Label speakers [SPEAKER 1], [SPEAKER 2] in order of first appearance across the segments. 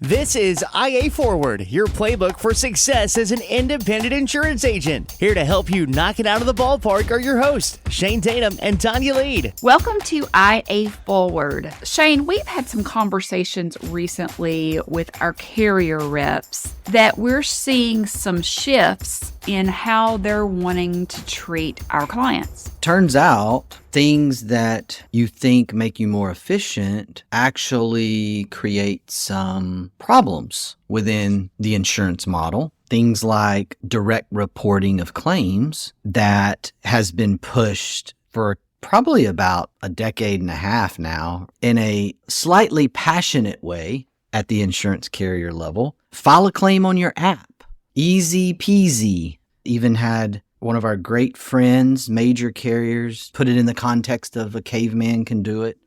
[SPEAKER 1] This is IA Forward, your playbook for success as an independent insurance agent. Here to help you knock it out of the ballpark are your hosts, Shane Tatum and Tanya Lead.
[SPEAKER 2] Welcome to IA Forward. Shane, we've had some conversations recently with our carrier reps that we're seeing some shifts in how they're wanting to treat our clients.
[SPEAKER 3] Turns out things that you think make you more efficient actually create some problems within the insurance model. Things like direct reporting of claims that has been pushed for probably about a decade and a half now in a slightly passionate way at the insurance carrier level. File a claim on your app. Easy peasy. Even had one of our great friends, major carriers, put it in the context of a caveman can do it.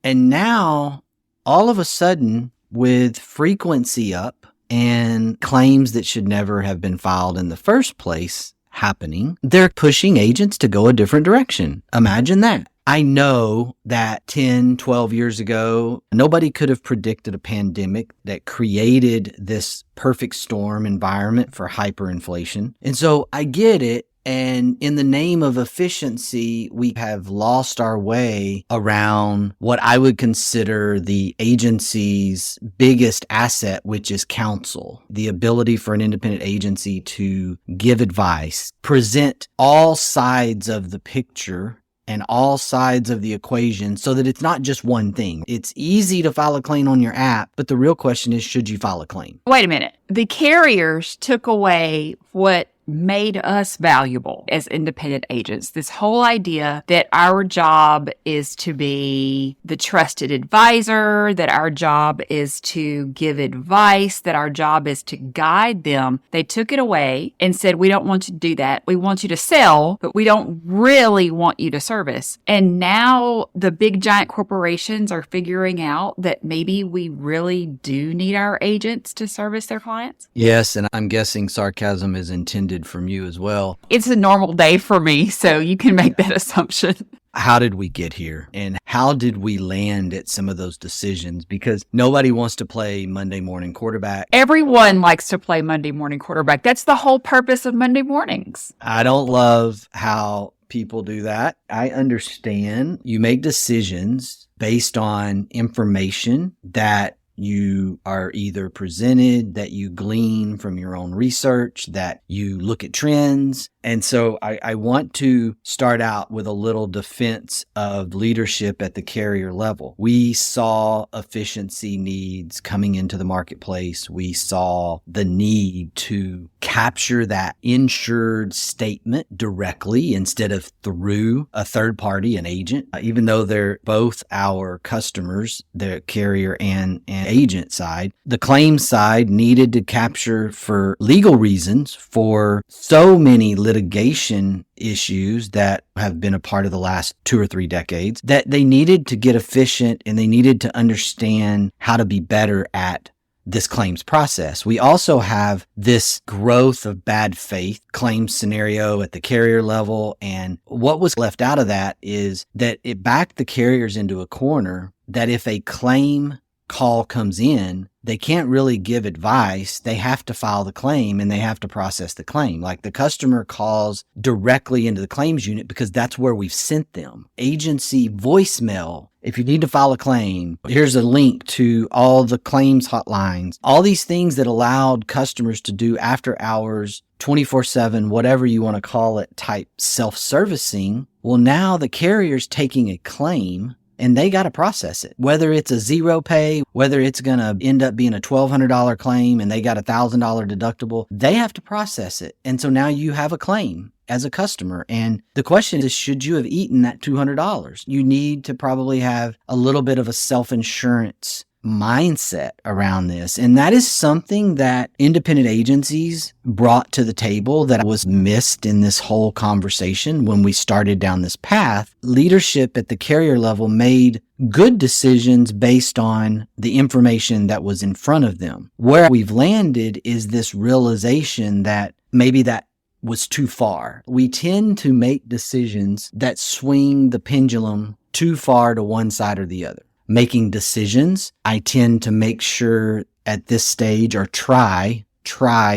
[SPEAKER 3] And now, all of a sudden, with frequency up and claims that should never have been filed in the first place happening, they're pushing agents to go a different direction. Imagine that. I know that 10, 12 years ago, nobody could have predicted a pandemic that created this perfect storm environment for hyperinflation. And so I get it. And in the name of efficiency, we have lost our way around what I would consider the agency's biggest asset, which is counsel. The ability for an independent agency to give advice, present all sides of the picture and all sides of the equation so that it's not just one thing. It's easy to file a claim on your app, but the real question is, should you file a claim?
[SPEAKER 2] Wait a minute. The carriers took away what made us valuable as independent agents. This whole idea that our job is to be the trusted advisor, that our job is to give advice, that our job is to guide them. They took it away and said, we don't want you to do that. We want you to sell, but we don't really want you to service. And now the big giant corporations are figuring out that maybe we really do need our agents to service their clients.
[SPEAKER 3] Yes, and I'm guessing sarcasm is intended from you as well.
[SPEAKER 2] It's a normal day for me, so you can make that assumption.
[SPEAKER 3] How did we get here? And how did we land at some of those decisions? Because nobody wants to play Monday morning quarterback.
[SPEAKER 2] Everyone likes to play Monday morning quarterback. That's the whole purpose of Monday mornings.
[SPEAKER 3] I don't love how people do that. I understand you make decisions based on information that you are either presented, that you glean from your own research, that you look at trends. And so I want to start out with a little defense of leadership at the carrier level. We saw efficiency needs coming into the marketplace. We saw the need to capture that insured statement directly instead of through a third party, an agent, even though they're both our customers, the carrier and agent side. The claims side needed to capture for legal reasons for so many litigation issues that have been a part of the last 2 or 3 decades that they needed to get efficient and they needed to understand how to be better at this claims process. We also have this growth of bad faith claims scenario at the carrier level. And what was left out of that is that it backed the carriers into a corner that if a claim call comes in, they can't really give advice. They have to file the claim and they have to process the claim. Like the customer calls directly into the claims unit because that's where we've sent them. Agency voicemail. If you need to file a claim, here's a link to all the claims hotlines. All these things that allowed customers to do after hours, 24/7, whatever you want to call it, type self-servicing. Well, now the carrier's taking a claim and they got to process it. Whether it's a zero pay, whether it's going to end up being a $1,200 claim and they got a $1,000 deductible, they have to process it. And so now you have a claim as a customer. And the question is, should you have eaten that $200? You need to probably have a little bit of a self-insurance mindset around this. And that is something that independent agencies brought to the table that was missed in this whole conversation when we started down this path. Leadership at the carrier level made good decisions based on the information that was in front of them. Where we've landed is this realization that maybe that was too far. We tend to make decisions that swing the pendulum too far to one side or the other. Making decisions, I tend to make sure at this stage, or try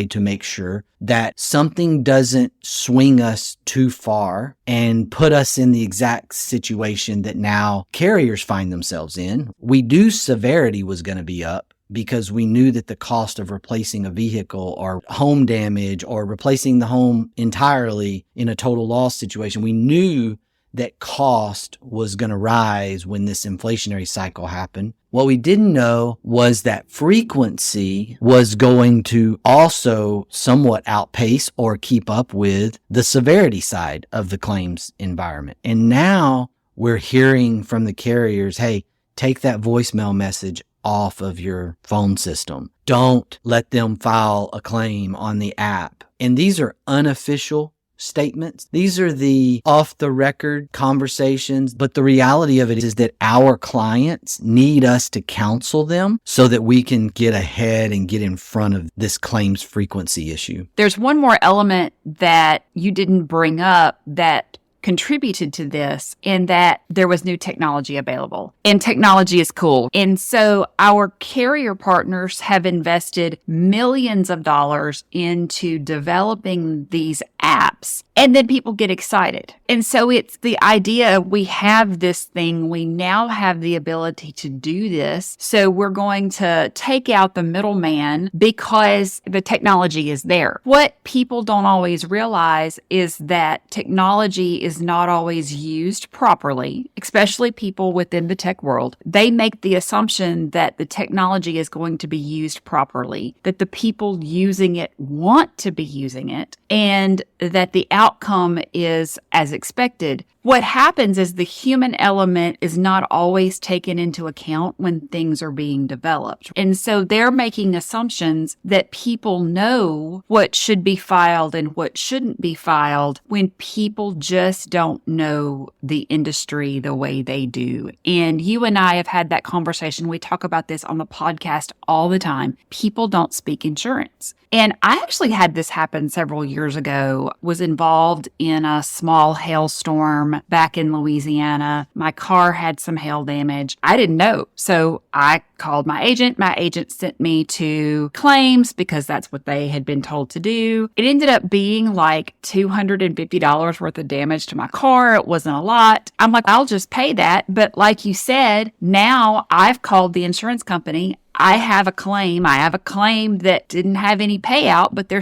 [SPEAKER 3] to make sure that something doesn't swing us too far and put us in the exact situation that now carriers find themselves in. We knew severity was going to be up because we knew that the cost of replacing a vehicle or home damage or replacing the home entirely in a total loss situation, we knew that cost was going to rise when this inflationary cycle happened. What we didn't know was that frequency was going to also somewhat outpace or keep up with the severity side of the claims environment. And now we're hearing from the carriers, hey, take that voicemail message off of your phone system. Don't let them file a claim on the app. And these are unofficial statements. These are the off the record conversations, but the reality of it is that our clients need us to counsel them so that we can get ahead and get in front of this claims frequency issue.
[SPEAKER 2] There's one more element that you didn't bring up that contributed to this, in that there was new technology available, and technology is cool. And so our carrier partners have invested millions of dollars into developing these apps, and then people get excited. And so it's the idea of, we have this thing, we now have the ability to do this. So we're going to take out the middleman because the technology is there. What people don't always realize is that technology is not always used properly, especially people within the tech world. They make the assumption that the technology is going to be used properly, that the people using it want to be using it, and that the outcome is as expected. What happens is the human element is not always taken into account when things are being developed. And so they're making assumptions that people know what should be filed and what shouldn't be filed, when people just don't know the industry the way they do. And you and I have had that conversation. We talk about this on the podcast all the time. People don't speak insurance. And I actually had this happen several years ago. Was involved in a small hailstorm back in Louisiana. My car had some hail damage. I didn't know. So I called my agent. My agent sent me to claims because that's what they had been told to do. It ended up being like $250 worth of damage to my car. It wasn't a lot. I'm like, I'll just pay that. But like you said, now I've called the insurance company. I have a claim. I have a claim that didn't have any payout, but there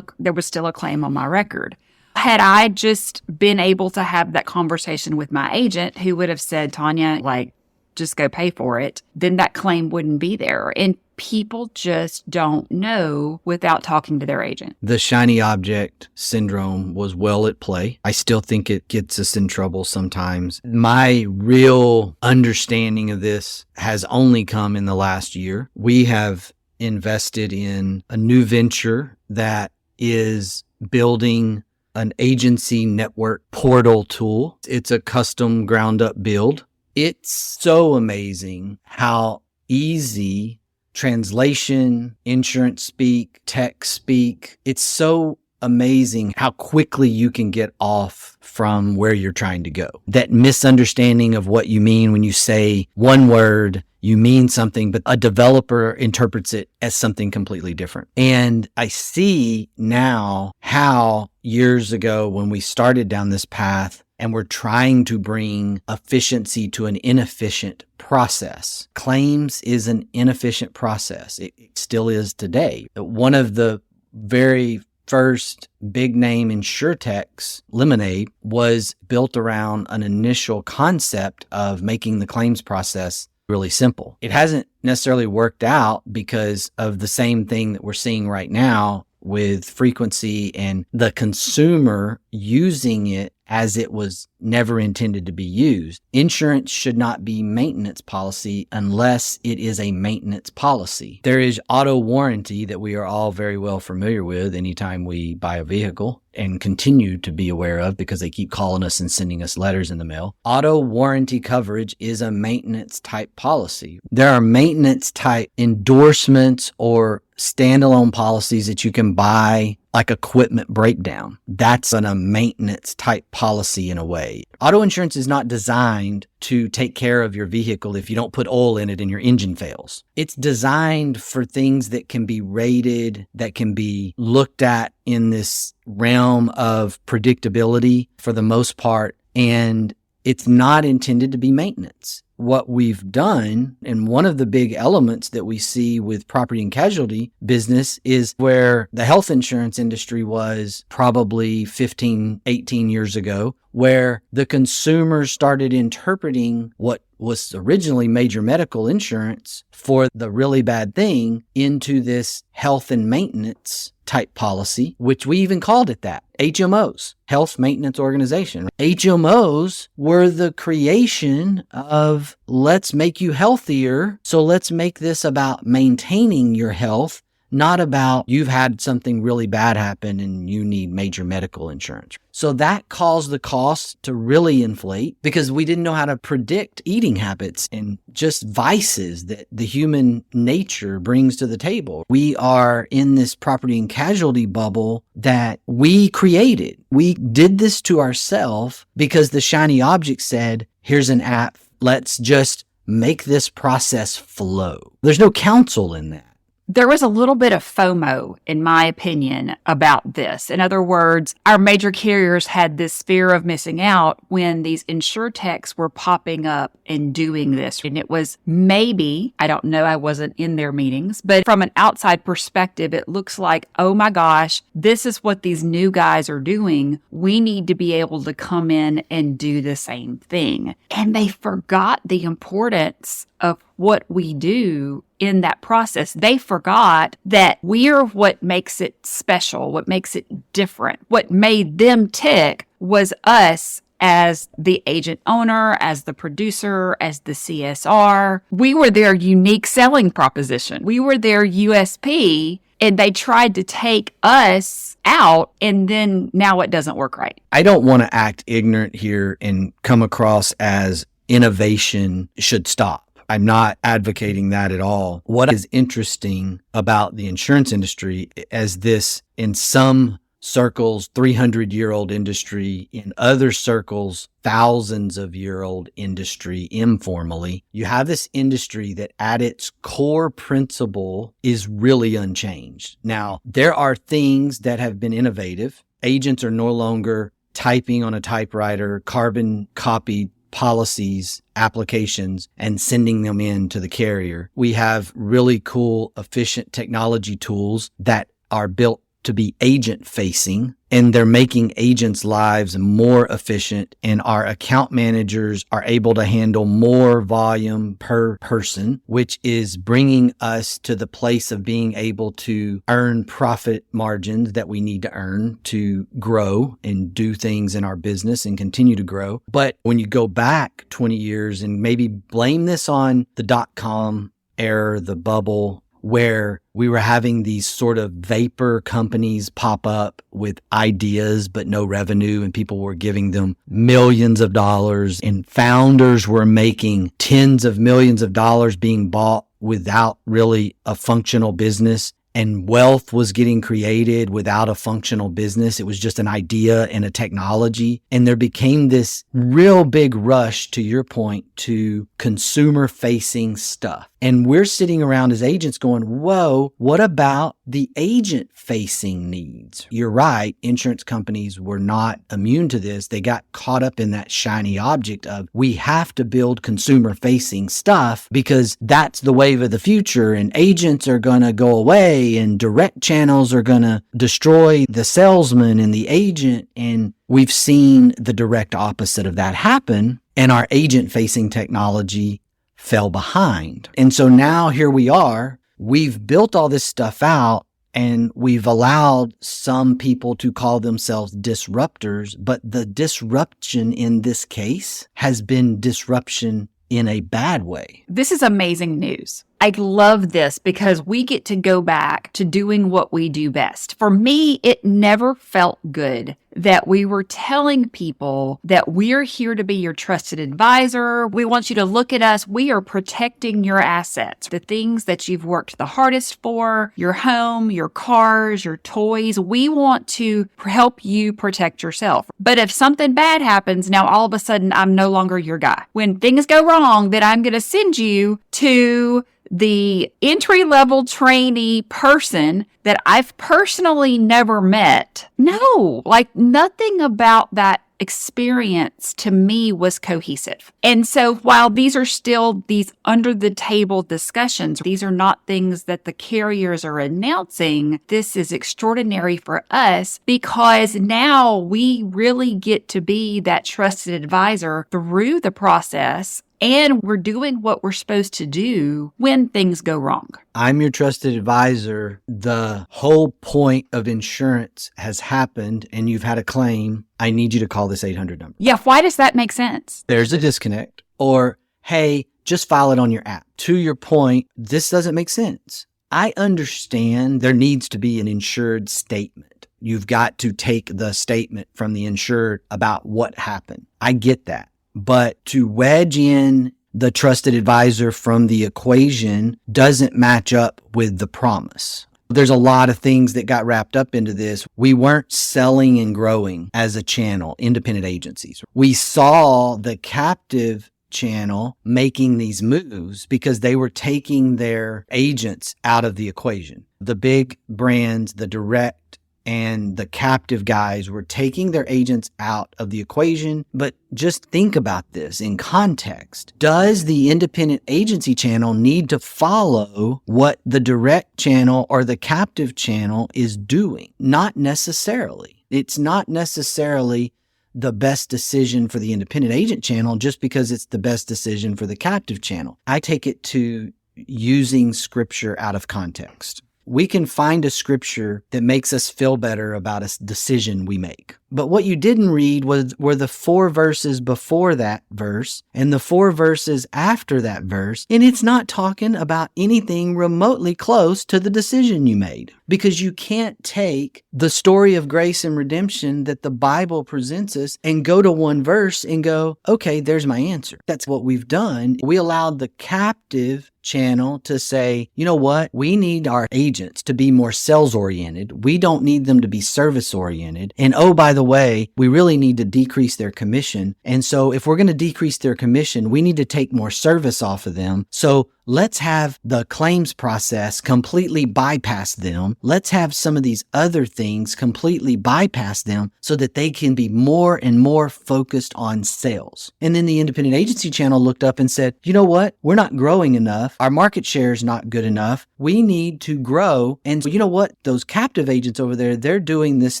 [SPEAKER 2] was still a claim on my record. Had I just been able to have that conversation with my agent, who would have said, Tanya, like, just go pay for it, then that claim wouldn't be there. And people just don't know without talking to their agent.
[SPEAKER 3] The shiny object syndrome was well at play. I still think it gets us in trouble sometimes. My real understanding of this has only come in the last year. We have invested in a new venture that is building an agency network portal tool. It's a custom ground up build. It's so amazing how easy translation, insurance speak, tech speak. It's so amazing how quickly you can get off from where you're trying to go. That misunderstanding of what you mean when you say one word, you mean something, but a developer interprets it as something completely different. And I see now how years ago when we started down this path, and we're trying to bring efficiency to an inefficient process. Claims is an inefficient process. It still is today. One of the very first big name insurtechs, Lemonade, was built around an initial concept of making the claims process really simple. It hasn't necessarily worked out because of the same thing that we're seeing right now with frequency and the consumer using it as it was never intended to be used. Insurance should not be maintenance policy unless it is a maintenance policy. There is auto warranty that we are all very well familiar with anytime we buy a vehicle and continue to be aware of because they keep calling us and sending us letters in the mail. Auto warranty coverage is a maintenance type policy. There are maintenance type endorsements or standalone policies that you can buy, like equipment breakdown. That's a maintenance type policy in a way. Auto insurance is not designed to take care of your vehicle if you don't put oil in it and your engine fails. It's designed for things that can be rated, that can be looked at in this realm of predictability for the most part. And it's not intended to be maintenance. What we've done, and one of the big elements that we see with property and casualty business is where the health insurance industry was probably 15, 18 years ago, where the consumers started interpreting what was originally major medical insurance for the really bad thing into this health and maintenance type policy, which we even called it that. HMOs, Health Maintenance Organization. HMOs were the creation of let's make you healthier. So let's make this about maintaining your health, not about you've had something really bad happen and you need major medical insurance. So that caused the cost to really inflate because we didn't know how to predict eating habits and just vices that the human nature brings to the table. We are in this property and casualty bubble that we created. We did this to ourselves because the shiny object said, here's an app. Let's just make this process flow. There's no counsel in that.
[SPEAKER 2] There was a little bit of FOMO, in my opinion, about this. In other words, our major carriers had this fear of missing out when these insurtechs were popping up and doing this. And it was maybe, I don't know, I wasn't in their meetings, but from an outside perspective, it looks like, oh my gosh, this is what these new guys are doing. We need to be able to come in and do the same thing. And they forgot the importance of what we do in that process. They forgot that we're what makes it special, what makes it different. What made them tick was us as the agent owner, as the producer, as the CSR. We were their unique selling proposition. We were their USP, and they tried to take us out, and then now it doesn't work right.
[SPEAKER 3] I don't want to act ignorant here and come across as innovation should stop. I'm not advocating that at all. What is interesting about the insurance industry as this, in some circles, 300-year-old industry, in other circles, thousands of year old industry informally, you have this industry that at its core principle is really unchanged. Now, there are things that have been innovative. Agents are no longer typing on a typewriter, carbon copied policies, applications, and sending them in to the carrier. We have really cool, efficient technology tools that are built to be agent facing, and they're making agents' lives more efficient, and our account managers are able to handle more volume per person, which is bringing us to the place of being able to earn profit margins that we need to earn to grow and do things in our business and continue to grow. But when you go back 20 years and maybe blame this on the dot-com era, the bubble, where we were having these sort of vapor companies pop up with ideas but no revenue, and people were giving them millions of dollars, and founders were making tens of millions of dollars being bought without really a functional business. And wealth was getting created without a functional business. It was just an idea and a technology. And there became this real big rush, to your point, to consumer facing stuff. And we're sitting around as agents going, whoa, what about the agent facing needs? You're right. Insurance companies were not immune to this. They got caught up in that shiny object of we have to build consumer facing stuff because that's the wave of the future, and agents are going to go away and direct channels are going to destroy the salesman and the agent. And we've seen the direct opposite of that happen. And our agent facing technology fell behind. And so now here we are, we've built all this stuff out and we've allowed some people to call themselves disruptors, but the disruption in this case has been disruption in a bad way.
[SPEAKER 2] This is amazing news. I love this because we get to go back to doing what we do best. For me, it never felt good that we were telling people that we're here to be your trusted advisor. We want you to look at us. We are protecting your assets, the things that you've worked the hardest for, your home, your cars, your toys. We want to help you protect yourself. But if something bad happens, now all of a sudden I'm no longer your guy. When things go wrong, then I'm going to send you to the entry-level trainee person that I've personally never met. No, like nothing about that experience to me was cohesive. And so while these are still these under-the-table discussions, these are not things that the carriers are announcing. This is extraordinary for us because now we really get to be that trusted advisor through the process. And we're doing what we're supposed to do when things go wrong.
[SPEAKER 3] I'm your trusted advisor. The whole point of insurance has happened and you've had a claim. I need you to call this 800 number.
[SPEAKER 2] Yeah, why does that make sense?
[SPEAKER 3] There's a disconnect. Or, hey, just file it on your app. To your point, this doesn't make sense. I understand there needs to be an insured statement. You've got to take the statement from the insured about what happened. I get that. But to wedge in the trusted advisor from the equation doesn't match up with the promise. There's a lot of things that got wrapped up into this. We weren't selling and growing as a channel, independent agencies. We saw the captive channel making these moves because they were taking their agents out of the equation. The big brands, the direct and the captive guys were taking their agents out of the equation. But just think about this in context. Does the independent agency channel need to follow what the direct channel or the captive channel is doing? Not necessarily. It's not necessarily the best decision for the independent agent channel just because it's the best decision for the captive channel. I take it to using scripture out of context. We can find a scripture that makes us feel better about a decision we make. But what you didn't read were the 4 verses before that verse and the 4 verses after that verse. And it's not talking about anything remotely close to the decision you made. Because you can't take the story of grace and redemption that the Bible presents us and go to one verse and go, okay, there's my answer. That's what we've done. We allowed the captive channel to say, you know what? We need our agents to be more sales oriented. We don't need them to be service oriented. And oh, by the way, we really need to decrease their commission. And so if we're going to decrease their commission, we need to take more service off of them. So let's have the claims process completely bypass them. Let's have some of these other things completely bypass them so that they can be more and more focused on sales. And then the independent agency channel looked up and said, you know what? We're not growing enough. Our market share is not good enough. We need to grow. And you know what? Those captive agents over there, they're doing this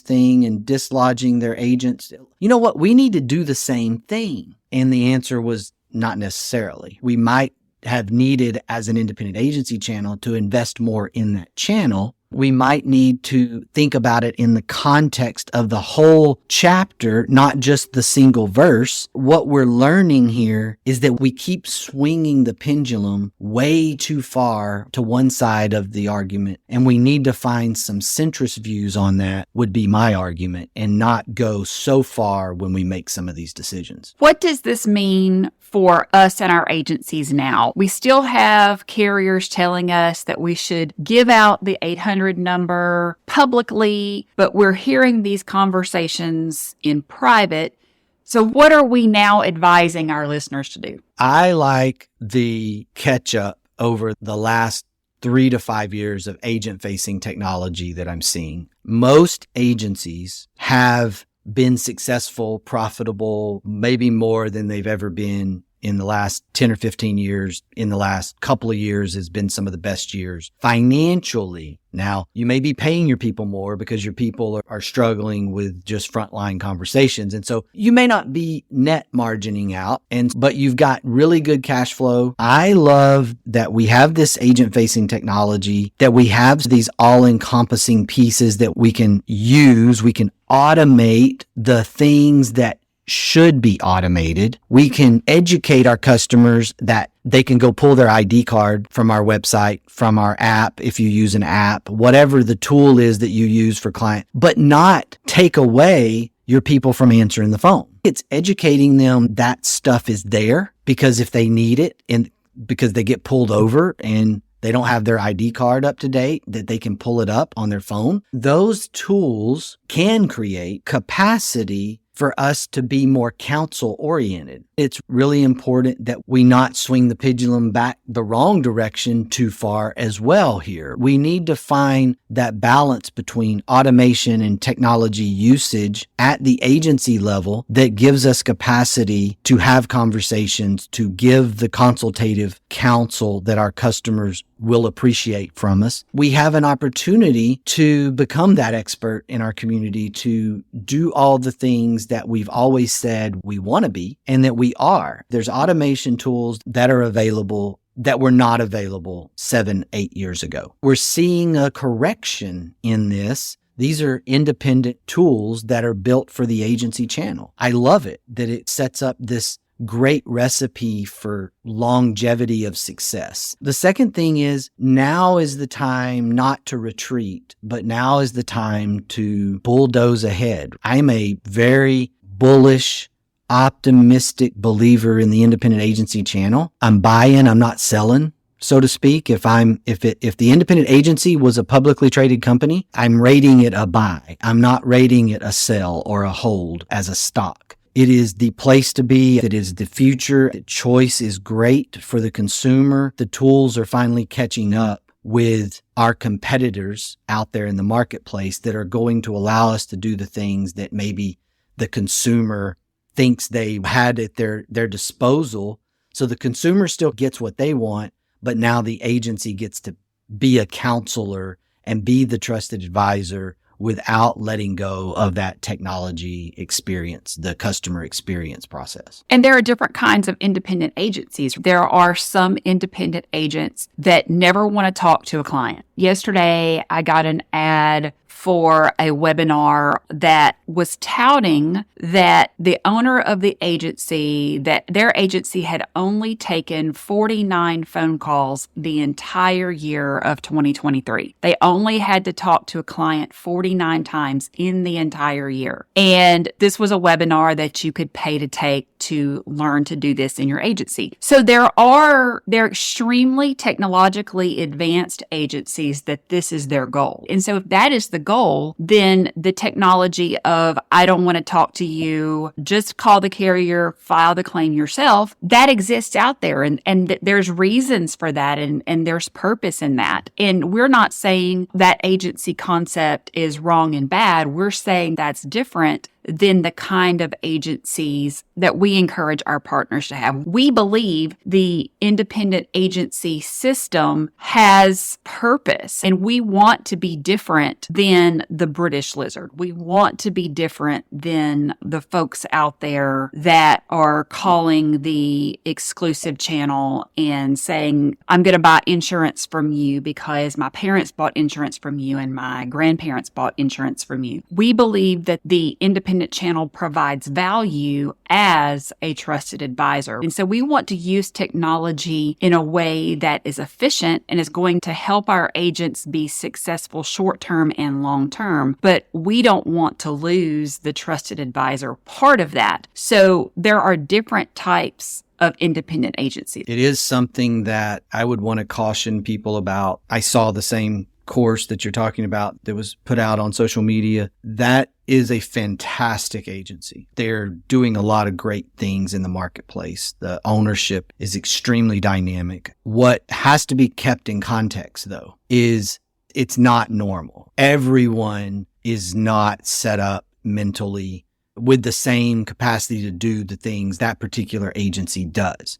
[SPEAKER 3] thing and dislodging their agents. You know what? We need to do the same thing. And the answer was not necessarily. We might have needed as an independent agency channel to invest more in that channel. We might need to think about it in the context of the whole chapter, not just the single verse. What we're learning here is that we keep swinging the pendulum way too far to one side of the argument, and we need to find some centrist views on that, would be my argument, and not go so far when we make some of these decisions.
[SPEAKER 2] What does this mean for us and our agencies now? We still have carriers telling us that we should give out the 800 number publicly, but we're hearing these conversations in private. So what are we now advising our listeners to do?
[SPEAKER 3] I like the catch up over the last 3 to 5 years of agent-facing technology that I'm seeing. Most agencies have been successful, profitable, maybe more than they've ever been in the last 10 or 15 years. In the last couple of years has been some of the best years financially. Now, you may be paying your people more because your people are struggling with just frontline conversations. And so you may not be net margining out, but you've got really good cash flow. I love that we have this agent-facing technology, that we have these all-encompassing pieces that we can use. We can automate the things that should be automated. We can educate our customers that they can go pull their ID card from our website, from our app, if you use an app, whatever the tool is that you use for client, but not take away your people from answering the phone. It's educating them that stuff is there because if they need it and because they get pulled over and they don't have their ID card up to date, that they can pull it up on their phone. Those tools can create capacity for us to be more counsel oriented. It's really important that we not swing the pendulum back the wrong direction too far as well here. We need to find that balance between automation and technology usage at the agency level that gives us capacity to have conversations, to give the consultative counsel that our customers will appreciate from us. We have an opportunity to become that expert in our community, to do all the things that we've always said we want to be and that we are. There's automation tools that are available that were not available 7-8 years ago. We're seeing a correction in this. These are independent tools that are built for the agency channel. I love it that it sets up this great recipe for longevity of success. The second thing is now is the time not to retreat, but now is the time to bulldoze ahead. I'm a very bullish, optimistic believer in the independent agency channel. I'm buying, I'm not selling, so to speak. If the independent agency was a publicly traded company, I'm rating it a buy. I'm not rating it a sell or a hold as a stock. It is the place to be. It is the future. The choice is great for the consumer. The tools are finally catching up with our competitors out there in the marketplace that are going to allow us to do the things that maybe the consumer thinks they had at their disposal. So the consumer still gets what they want, but now the agency gets to be a counselor and be the trusted advisor without letting go of that technology experience, the customer experience process.
[SPEAKER 2] And there are different kinds of independent agencies. There are some independent agents that never want to talk to a client. Yesterday, I got an ad for a webinar that was touting that the owner of the agency, that their agency had only taken 49 phone calls the entire year of 2023. They only had to talk to a client 49 times in the entire year. And this was a webinar that you could pay to take to learn to do this in your agency. So they're extremely technologically advanced agencies that this is their goal. And so if that is the goal, then the technology of, I don't want to talk to you, just call the carrier, file the claim yourself, that exists out there. And there's reasons for that and there's purpose in that. And we're not saying that agency concept is wrong and bad. We're saying that's different than the kind of agencies that we encourage our partners to have. We believe the independent agency system has purpose, and we want to be different than the British lizard. We want to be different than the folks out there that are calling the exclusive channel and saying, I'm going to buy insurance from you because my parents bought insurance from you and my grandparents bought insurance from you. We believe that the independent channel provides value as a trusted advisor. And so we want to use technology in a way that is efficient and is going to help our agents be successful short-term and long-term, but we don't want to lose the trusted advisor part of that. So there are different types of independent agencies.
[SPEAKER 3] It is something that I would want to caution people about. I saw the same course that you're talking about that was put out on social media. That is a fantastic agency. They're doing a lot of great things in the marketplace. The ownership is extremely dynamic. What has to be kept in context, though, is it's not normal. Everyone is not set up mentally with the same capacity to do the things that particular agency does.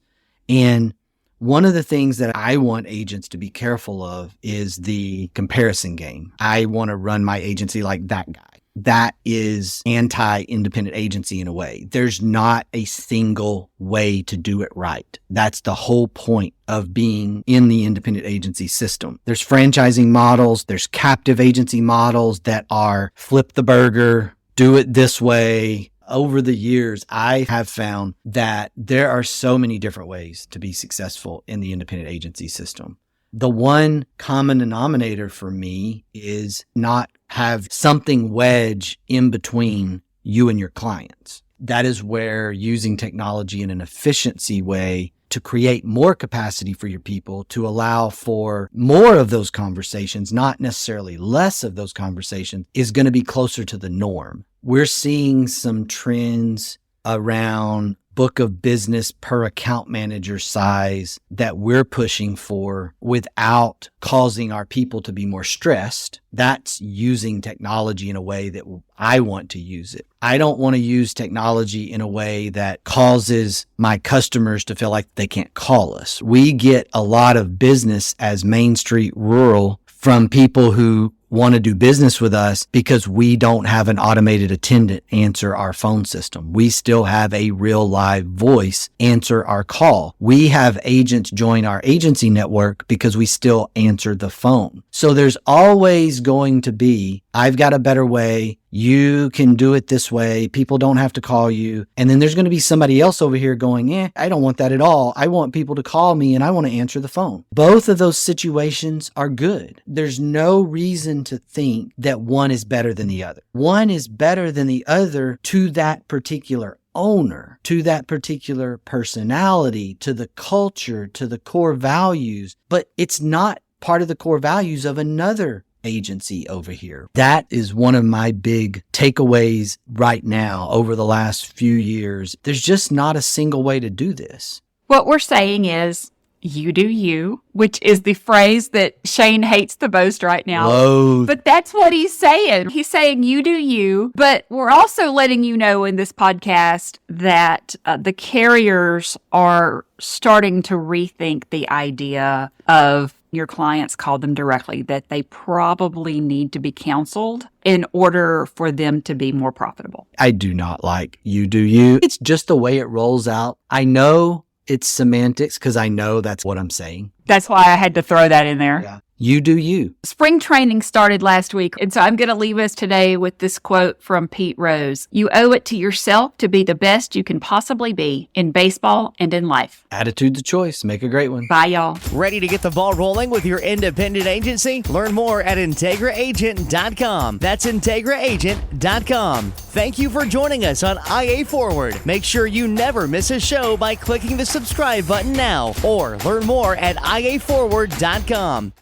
[SPEAKER 3] And one of the things that I want agents to be careful of is the comparison game. I want to run my agency like that guy. That is anti-independent agency in a way. There's not a single way to do it right. That's the whole point of being in the independent agency system. There's franchising models. There's captive agency models that are flip the burger, do it this way. Over the years, I have found that there are so many different ways to be successful in the independent agency system. The one common denominator for me is not have something wedge in between you and your clients. That is where using technology in an efficiency way to create more capacity for your people, to allow for more of those conversations, not necessarily less of those conversations, is going to be closer to the norm. We're seeing some trends around book of business per account manager size that we're pushing for without causing our people to be more stressed. That's using technology in a way that I want to use it. I don't want to use technology in a way that causes my customers to feel like they can't call us. We get a lot of business as Main Street Rural from people who want to do business with us because we don't have an automated attendant answer our phone system. We still have a real live voice answer our call. We have agents join our agency network because we still answer the phone. So there's always going to be, I've got a better way. You can do it this way. People don't have to call you. And then there's going to be somebody else over here going, I don't want that at all. I want people to call me and I want to answer the phone. Both of those situations are good. There's no reason to think that one is better than the other. One is better than the other to that particular owner, to that particular personality, to the culture, to the core values, but it's not part of the core values of another agency over here. That is one of my big takeaways right now over the last few years. There's just not a single way to do this.
[SPEAKER 2] What we're saying is, you do you, which is the phrase that Shane hates the most right now.
[SPEAKER 3] Whoa.
[SPEAKER 2] But that's what he's saying. He's saying you do you, but we're also letting you know in this podcast that the carriers are starting to rethink the idea of your clients call them directly, that they probably need to be counseled in order for them to be more profitable.
[SPEAKER 3] I do not like you do you. It's just the way it rolls out. I know it's semantics because I know that's what I'm saying.
[SPEAKER 2] That's why I had to throw that in there.
[SPEAKER 3] Yeah. You do you.
[SPEAKER 2] Spring training started last week, and so I'm going to leave us today with this quote from Pete Rose. You owe it to yourself to be the best you can possibly be in baseball and in life.
[SPEAKER 3] Attitude's a choice. Make a great one.
[SPEAKER 2] Bye, y'all.
[SPEAKER 1] Ready to get the ball rolling with your independent agency? Learn more at IntegraAgent.com. That's IntegraAgent.com. Thank you for joining us on IA Forward. Make sure you never miss a show by clicking the subscribe button now or learn more at IAForward.com.